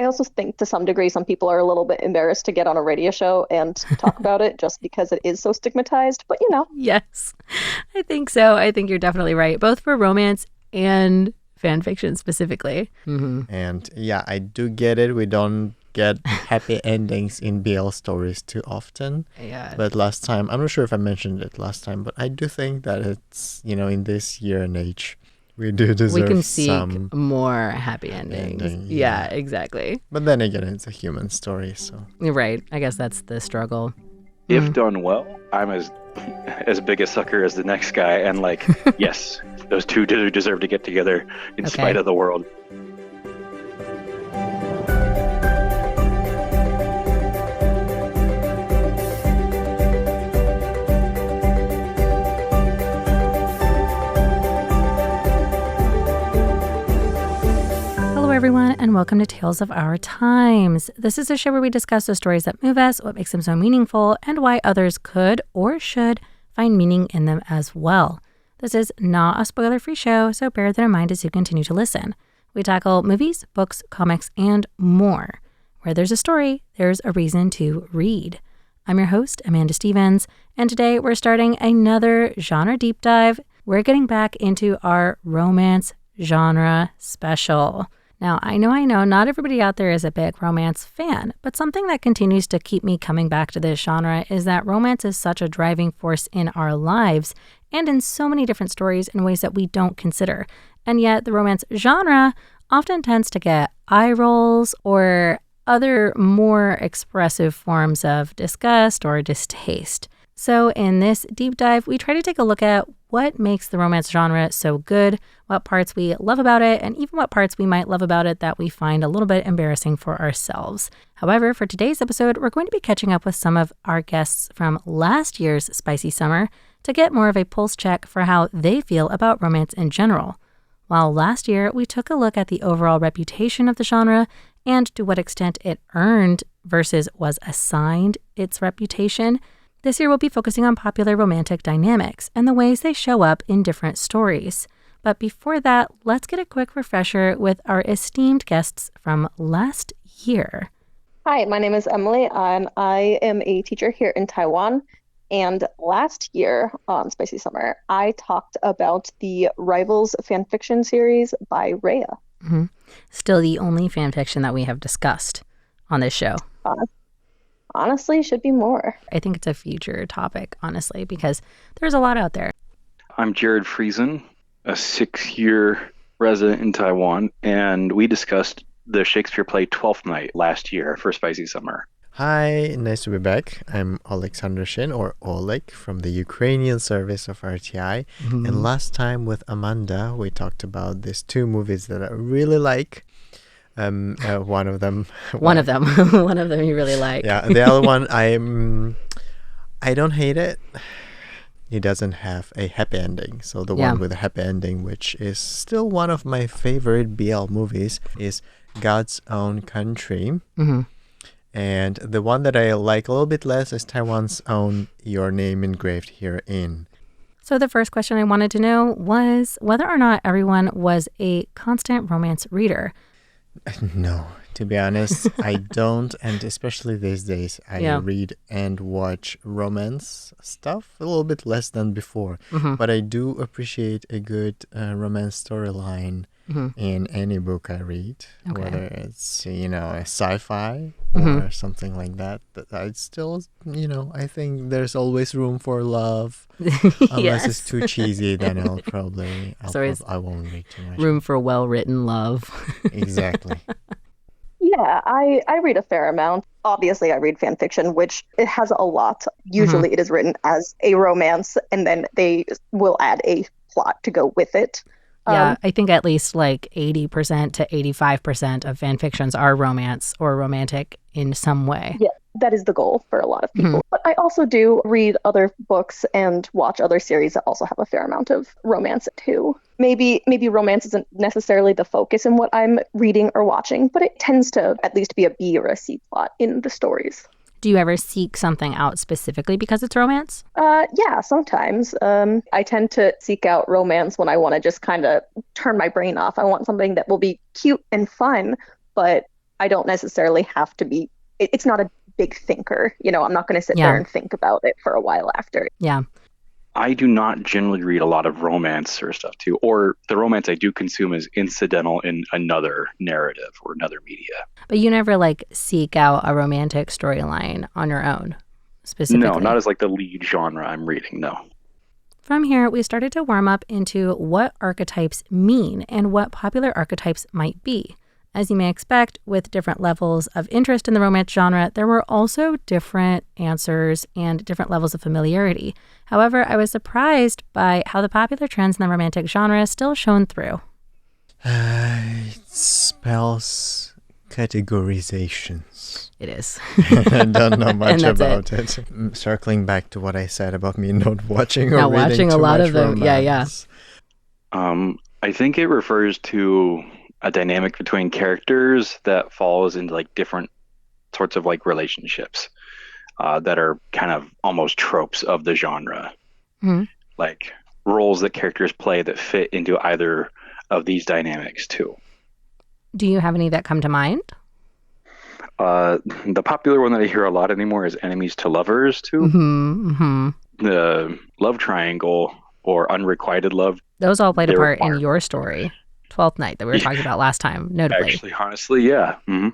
I also think to some degree, some people are a little bit embarrassed to get on a radio show and talk about it just because it is so stigmatized. But, Yes, I think so. I think you're definitely right, both for romance and fan fiction specifically. And yeah, I do get it. We don't get happy endings in BL stories too often. Yeah. But last time, I'm not sure if I mentioned it last time, but I do think that it's, in this year and age, we do deserve We can seek some more happy endings. Yeah, exactly. But then again, it's a human story, so. You're right. I guess that's the struggle. If done well, I'm as big a sucker as the next guy. And yes, those two do deserve to get together in spite of the world. Everyone, and welcome to Tales of Our Times. This is a show where we discuss the stories that move us, what makes them so meaningful, and why others could or should find meaning in them as well. This is not a spoiler-free show, so bear that in mind as you continue to listen. We tackle movies, books, comics, and more. Where there's a story, there's a reason to read. I'm your host, Amanda Stevens, and today we're starting another genre deep dive. We're getting back into our romance genre special. Now, I know not everybody out there is a big romance fan, but something that continues to keep me coming back to this genre is that romance is such a driving force in our lives and in so many different stories in ways that we don't consider. And yet the romance genre often tends to get eye rolls or other more expressive forms of disgust or distaste. So in this deep dive, we try to take a look at what makes the romance genre so good, what parts we love about it, and even what parts we might love about it that we find a little bit embarrassing for ourselves. However, for today's episode, we're going to be catching up with some of our guests from last year's Spicy Summer to get more of a pulse check for how they feel about romance in general. While last year, we took a look at the overall reputation of the genre and to what extent it earned versus was assigned its reputation, this year we'll be focusing on popular romantic dynamics and the ways they show up in different stories. But before that, let's get a quick refresher with our esteemed guests from last year. Hi, my name is Emily, and I am a teacher here in Taiwan. And last year on Spicy Summer, I talked about the Rivals fanfiction series by Rhea. Mm-hmm. Still the only fanfiction that we have discussed on this show. Honestly, should be more. I think it's a future topic, honestly, because there's a lot out there. I'm Jared Friesen, a 6-year resident in Taiwan, and we discussed the Shakespeare play Twelfth Night last year for Spicy Summer. Hi, nice to be back. I'm Olek Shyn, or Olek, from the Ukrainian service of RTI. Mm-hmm. And last time with Amanda, we talked about these two movies that I really like. One of them you really like. Yeah, the other one I don't hate it. It doesn't have a happy ending. So the one with a happy ending, which is still one of my favorite BL movies, is God's Own Country. Mm-hmm. And the one that I like a little bit less is Taiwan's own Your Name Engraved Herein. So the first question I wanted to know was whether or not everyone was a constant romance reader. No, to be honest, I don't. And especially these days, I read and watch romance stuff a little bit less than before. Mm-hmm. But I do appreciate a good romance storyline in any book I read, whether it's, a sci-fi or something like that. But I still, I think there's always room for love. Unless it's too cheesy, then I won't read too much. Room for well-written love. Exactly. Yeah, I read a fair amount. Obviously, I read fan fiction, which it has a lot. Usually it is written as a romance, and then they will add a plot to go with it. Yeah, I think at least 80% to 85% of fan fictions are romance or romantic in some way. Yeah, that is the goal for a lot of people. Mm-hmm. But I also do read other books and watch other series that also have a fair amount of romance too. Maybe romance isn't necessarily the focus in what I'm reading or watching, but it tends to at least be a B or a C plot in the stories. Do you ever seek something out specifically because it's romance? Yeah, sometimes. I tend to seek out romance when I want to just kind of turn my brain off. I want something that will be cute and fun, but I don't necessarily have to be, it's not a big thinker. I'm not going to sit there and think about it for a while after. Yeah. I do not generally read a lot of romance or stuff too, or the romance I do consume is incidental in another narrative or another media. But you never seek out a romantic storyline on your own specifically? No, not as the lead genre I'm reading, no. From here, we started to warm up into what archetypes mean and what popular archetypes might be. As you may expect, with different levels of interest in the romance genre, there were also different answers and different levels of familiarity. However, I was surprised by how the popular trends in the romantic genre still shone through. It spells categorizations. It is. I don't know much about it. Circling back to what I said about me not watching or reading a too lot much of them. romance. Yeah. I think it refers to a dynamic between characters that falls into different sorts of relationships that are kind of almost tropes of the genre. Mm-hmm. Like roles that characters play that fit into either of these dynamics too. Do you have any that come to mind? The popular one that I hear a lot anymore is enemies to lovers too. Mm-hmm. Mm-hmm. The love triangle or unrequited love. Those all played a part in your story, 12th Night, that we were talking about last time, notably. Actually, honestly, yeah. Mm-hmm.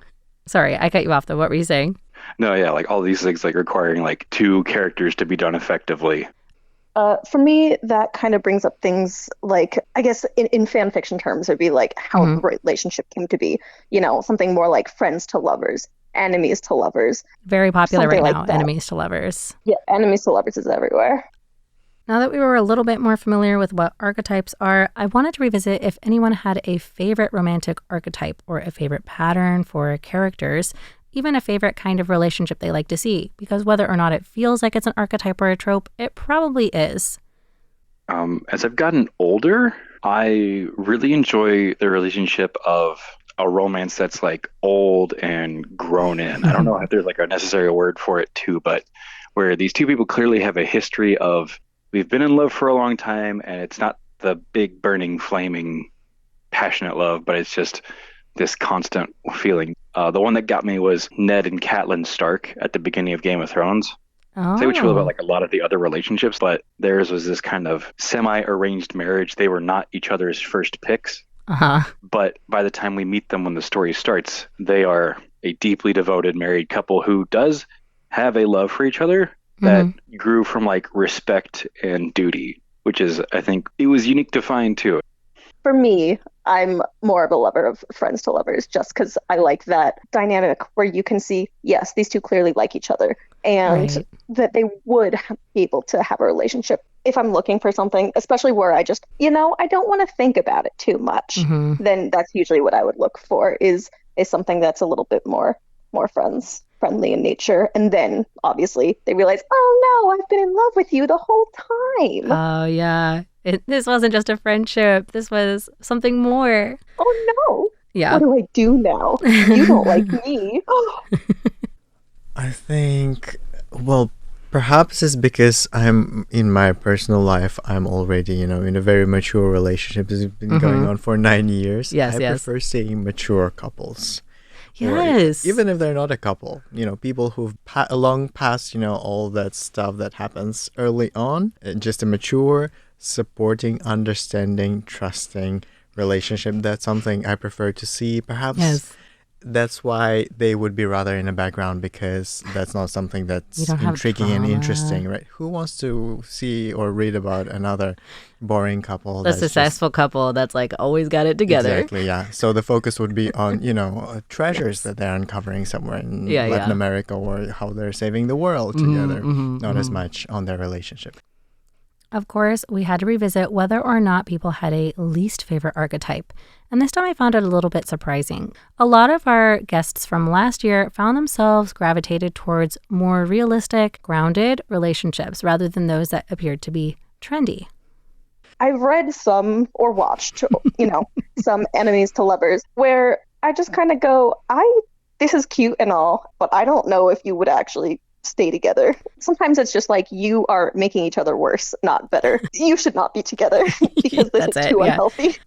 Sorry, I cut you off though. What were you saying? No, yeah, all these things requiring two characters to be done effectively. For me, that kind of brings up things I guess in fan fiction terms, it'd be how the relationship came to be. Something more like friends to lovers, enemies to lovers. Very popular right now, that. enemies to lovers. Yeah, enemies to lovers is everywhere. Now that we were a little bit more familiar with what archetypes are, I wanted to revisit if anyone had a favorite romantic archetype or a favorite pattern for characters, even a favorite kind of relationship they like to see, because whether or not it feels like it's an archetype or a trope, it probably is. As I've gotten older, I really enjoy the relationship of a romance that's old and grown in. I don't know if there's a necessary word for it too, but where these two people clearly have a history of we've been in love for a long time, and it's not the big, burning, flaming, passionate love, but it's just this constant feeling. The one that got me was Ned and Catelyn Stark at the beginning of Game of Thrones. Oh. Say what you will about a lot of the other relationships, but theirs was this kind of semi-arranged marriage. They were not each other's first picks. Uh-huh. But by the time we meet them when the story starts, they are a deeply devoted married couple who does have a love for each other that grew from respect and duty, which is, I think, it was unique to find too. For me, I'm more of a lover of friends to lovers just because I like that dynamic where you can see, yes, these two clearly like each other and that they would be able to have a relationship. If I'm looking for something, especially where I just, I don't want to think about it too much, then that's usually what I would look for is something that's a little bit more friendly in nature. And then obviously they realize, oh no, I've been in love with you the whole time. Oh yeah. This wasn't just a friendship. This was something more. Oh no. Yeah. What do I do now? You don't like me. I think, well, perhaps it's because I'm in my personal life, I'm already, in a very mature relationship. It's been going on for 9 years. Yes, I prefer seeing mature couples. Yes. Or even if they're not a couple, people who've long past, all that stuff that happens early on, just a mature, supporting, understanding, trusting relationship. That's something I prefer to see. Perhaps that's why they would be rather in the background, because that's not something that's intriguing and interesting, right? Who wants to see or read about another boring couple? The successful couple that's always got it together. Exactly, yeah. So the focus would be on, treasures that they're uncovering somewhere in Latin America, or how they're saving the world together, not as much on their relationship. Of course, we had to revisit whether or not people had a least favorite archetype. And this time I found it a little bit surprising. A lot of our guests from last year found themselves gravitated towards more realistic, grounded relationships rather than those that appeared to be trendy. I've read some or watched, some enemies to lovers where I just kind of go, this is cute and all, but I don't know if you would actually stay together. Sometimes it's just you are making each other worse, not better. You should not be together because this is too unhealthy.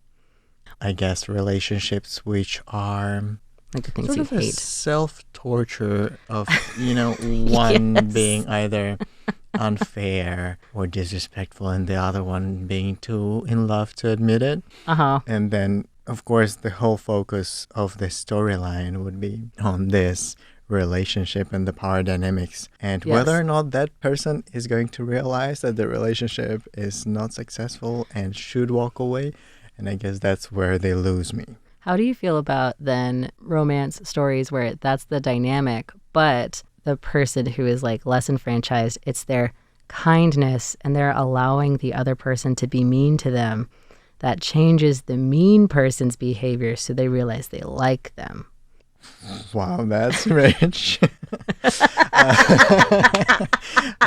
I guess relationships which are Like the things sort you of a hate. self-torture of, one Yes. being either unfair or disrespectful and the other one being too in love to admit it. Uh-huh. And then, of course, the whole focus of the storyline would be on this relationship and the power dynamics and Yes. whether or not that person is going to realize that the relationship is not successful and should walk away. And I guess that's where they lose me. How do you feel about then romance stories where that's the dynamic, but the person who is like less enfranchised, it's their kindness and they're allowing the other person to be mean to them that changes the mean person's behavior so they realize they like them? Wow, that's rich.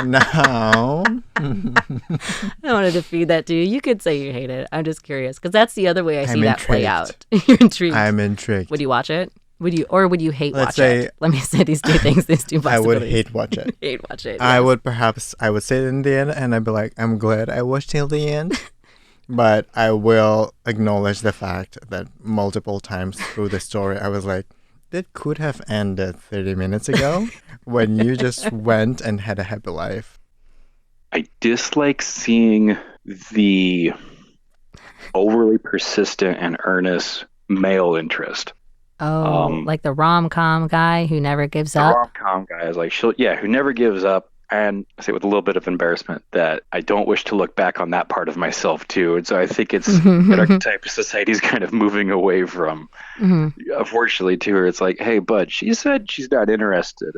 Now, I wanted to feed that to you. You could say you hate it. I'm just curious because that's the other way I see I'm that play intrigued. out. You're intrigued. I'm intrigued. Would you watch it? Would you hate Let's watch say- it? Let me say these two things, these two I would possibilities. hate watch it. Hate watch it. I yes. would say it in the end and I'd be like, I'm glad I watched till the end. But I will acknowledge the fact that multiple times through the story, I was like, that could have ended 30 minutes ago when you just went and had a happy life. I dislike seeing the overly persistent and earnest male interest. Oh, like the rom-com guy who never gives The up? rom-com guy is like, who never gives up. And I say with a little bit of embarrassment that I don't wish to look back on that part of myself too. And so I think it's that archetype society is kind of moving away from, unfortunately, to her. It's like, hey, bud, she said she's not interested.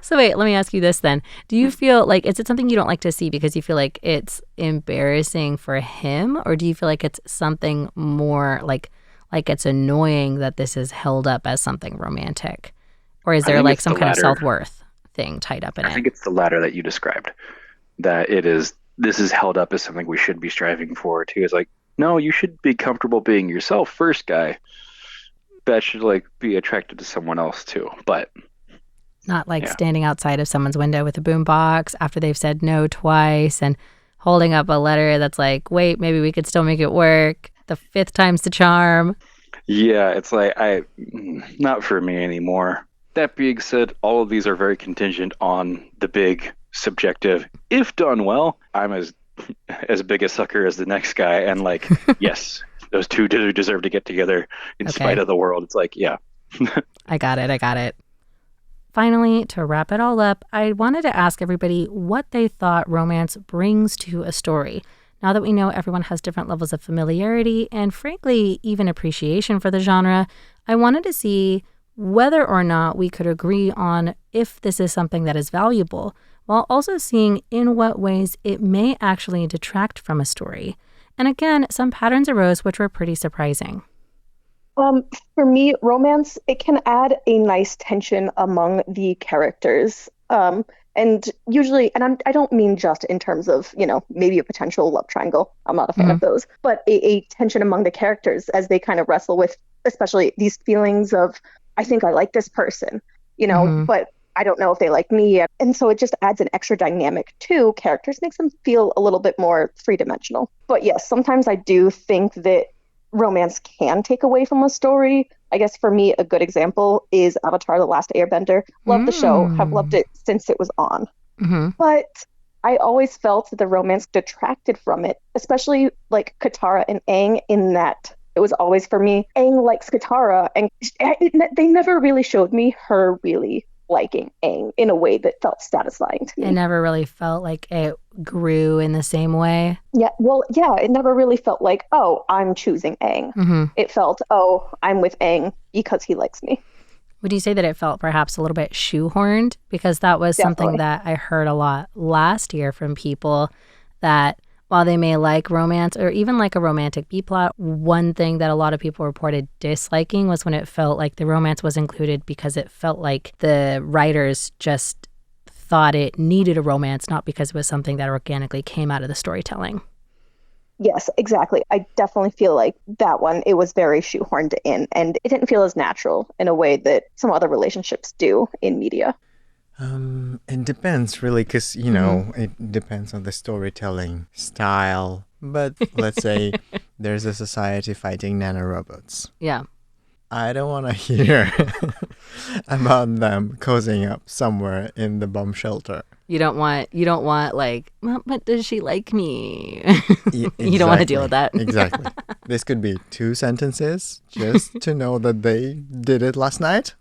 So wait, let me ask you this then. Do you feel like, is it something you don't like to see because you feel like it's embarrassing for him? Or do you feel like it's something more like it's annoying that this is held up as something romantic? Or is I there think like it's some the kind of latter. self-worth thing tied up in I it? think it's the latter that you described. That this is held up as something we should be striving for too. It's like, no, you should be comfortable being yourself first, guy. That should like be attracted to someone else too. But Not like Yeah. standing outside of someone's window with a boombox after they've said no twice and holding up a letter that's like, wait, maybe we could still make it work. The fifth time's the charm. yeah, it's like not for me anymore. That being said, all of these are very contingent on the big subjective. If done well, I'm as big a sucker as the next guy, and like, yes, those two do deserve to get together in Okay. spite of the world. It's like, yeah. I got it. Finally, to wrap it all up, I wanted to ask everybody what they thought romance brings to a story. Now that we know everyone has different levels of familiarity and, frankly, even appreciation for the genre, I wanted to see whether or not we could agree on if this is something that is valuable, while also seeing in what ways it may actually detract from a story. And again, some patterns arose which were pretty surprising. For me, romance, it can add a nice tension among the characters. And usually, and I don't mean just in terms of, maybe a potential love triangle. I'm not a fan of those, but a tension among the characters as they kind of wrestle with, especially these feelings of, I think I like this person, but I don't know if they like me. And so it just adds an extra dynamic to characters, makes them feel a little bit more three-dimensional. But yes, sometimes I do think that romance can take away from a story. I guess for me, a good example is Avatar: The Last Airbender. Love the show, have loved it since it was on. But I always felt that the romance detracted from it, especially like Katara and Aang, in that it was always, for me, Aang likes Katara, and they never really showed me her really liking Aang in a way that felt satisfying to me. It never really felt like it grew in the same way. Yeah, it never really felt like, oh, I'm choosing Aang. It felt, oh, I'm with Aang because he likes me. Would you say that it felt perhaps a little bit shoehorned? Because that was something that I heard a lot last year from people, that while they may like romance or even like a romantic B-plot, one thing that a lot of people reported disliking was when it felt like the romance was included because it felt like the writers just thought it needed a romance, not because it was something that organically came out of the storytelling. Yes, exactly. I definitely feel like that one, it was very shoehorned in, and it didn't feel as natural in a way that some other relationships do in media. It depends really, because, it depends on the storytelling style. But let's say there's a society fighting nanorobots. Yeah. I don't want to hear about them cozying up somewhere in the bomb shelter. You don't want like, well, but does she like me? Exactly. You don't want to deal with that. Exactly. This could be 2 sentences just to know that they did it last night.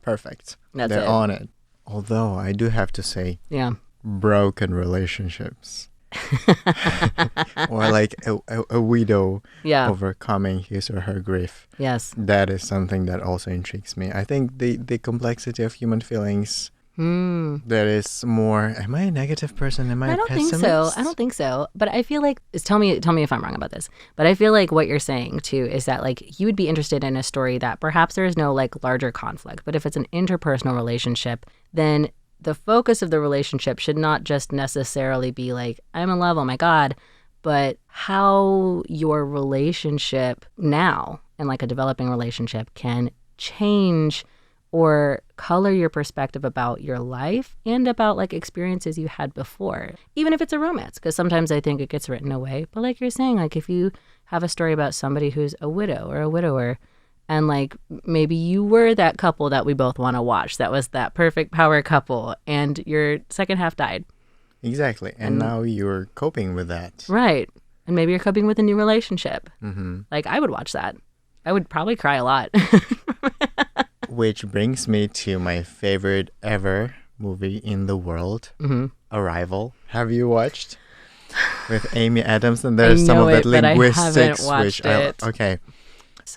Perfect. That's They're it. on it. Although I do have to say, Yeah. broken relationships. Or like a widow overcoming his or her grief. Yes. That is something that also intrigues me. I think the complexity of human feelings, there is more. Am I a negative person? Am I a pessimist? I don't think so. But I feel like, tell me if I'm wrong about this. But I feel like what you're saying too is that like you would be interested in a story that perhaps there is no like larger conflict. But if it's an interpersonal relationship, then the focus of the relationship should not just necessarily be like, I'm in love, oh my God, but how your relationship now, and like a developing relationship, can change or color your perspective about your life and about like experiences you had before, even if it's a romance, because sometimes I think it gets written away. But like you're saying, like if you have a story about somebody who's a widow or a widower, and like maybe you were that couple that we both want to watch, that was that perfect power couple, and your second half died. Exactly. And now you're coping with that. Right. And maybe you're coping with a new relationship. Mm-hmm. Like I would watch that. I would probably cry a lot. Which brings me to my favorite ever movie in the world, Arrival. Have you watched? With Amy Adams, and there's some of that linguistics,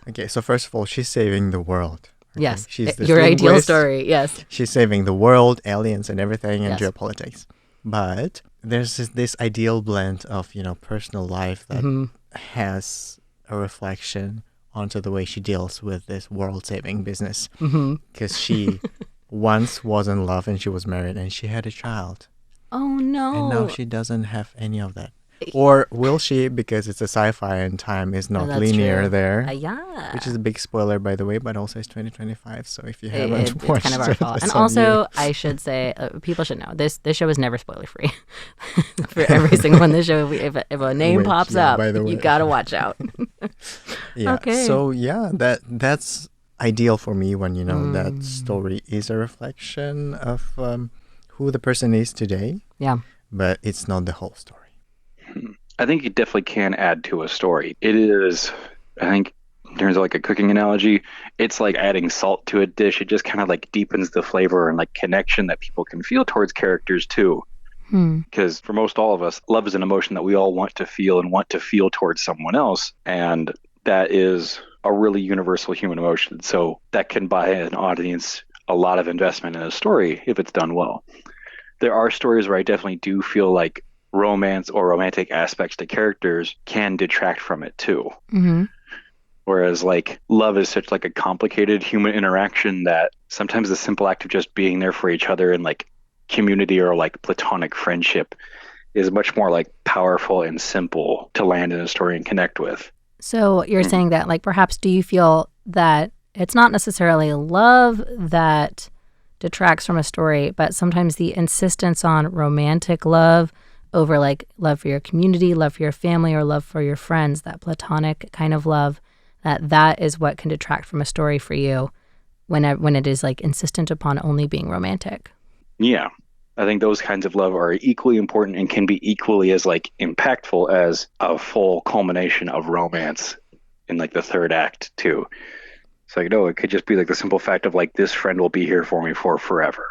Okay, so first of all, she's saving the world. Okay? Yes, she's this your linguist. ideal story, yes. She's saving the world, aliens and everything, and geopolitics. But there's this ideal blend of, personal life that has a reflection onto the way she deals with this world-saving business. Because she once was in love and she was married and she had a child. Oh, no. And now she doesn't have any of that. Or will she, because it's a sci-fi and time is not linear there. Yeah. Which is a big spoiler, by the way, but also it's 2025, so if you haven't watched it's kind of our fault. And also, I should say, people should know, this show is never spoiler-free. For every single one, this show, if a name pops up, you got to watch out. Okay. So, that's ideal for me when, that story is a reflection of who the person is today. Yeah. But it's not the whole story. I think it definitely can add to a story. It is, I think, in terms of like a cooking analogy, it's like adding salt to a dish. It just kind of like deepens the flavor and like connection that people can feel towards characters too. Because for most all of us, love is an emotion that we all want to feel and want to feel towards someone else. And that is a really universal human emotion. So that can buy an audience a lot of investment in a story if it's done well. There are stories where I definitely do feel like romance or romantic aspects to characters can detract from it too. Whereas like love is such like a complicated human interaction that sometimes the simple act of just being there for each other in like community or like platonic friendship is much more like powerful and simple to land in a story and connect with. So you're saying that like perhaps do you feel that it's not necessarily love that detracts from a story, but sometimes the insistence on romantic love over like love for your community, love for your family, or love for your friends, that platonic kind of love, that is what can detract from a story for you when it is like insistent upon only being romantic. Yeah. I think those kinds of love are equally important and can be equally as like impactful as a full culmination of romance in like the third act too. It's like, no, it could just be like the simple fact of like, this friend will be here for me for forever.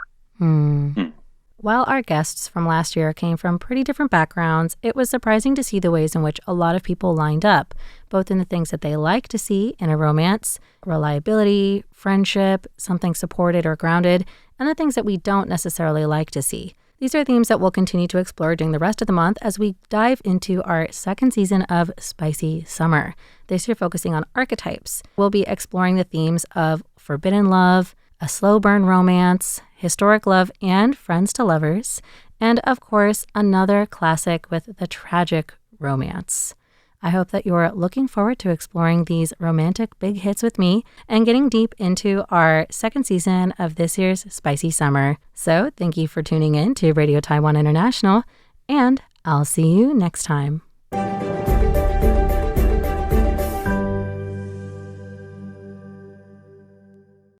While our guests from last year came from pretty different backgrounds, it was surprising to see the ways in which a lot of people lined up, both in the things that they like to see in a romance, reliability, friendship, something supported or grounded, and the things that we don't necessarily like to see. These are themes that we'll continue to explore during the rest of the month as we dive into our second season of Spicy Summer. This year focusing on archetypes. We'll be exploring the themes of forbidden love, a slow burn romance, historic love and friends to lovers, and of course, another classic with the tragic romance. I hope that you're looking forward to exploring these romantic big hits with me and getting deep into our second season of this year's Spicy Summer. So thank you for tuning in to Radio Taiwan International, and I'll see you next time.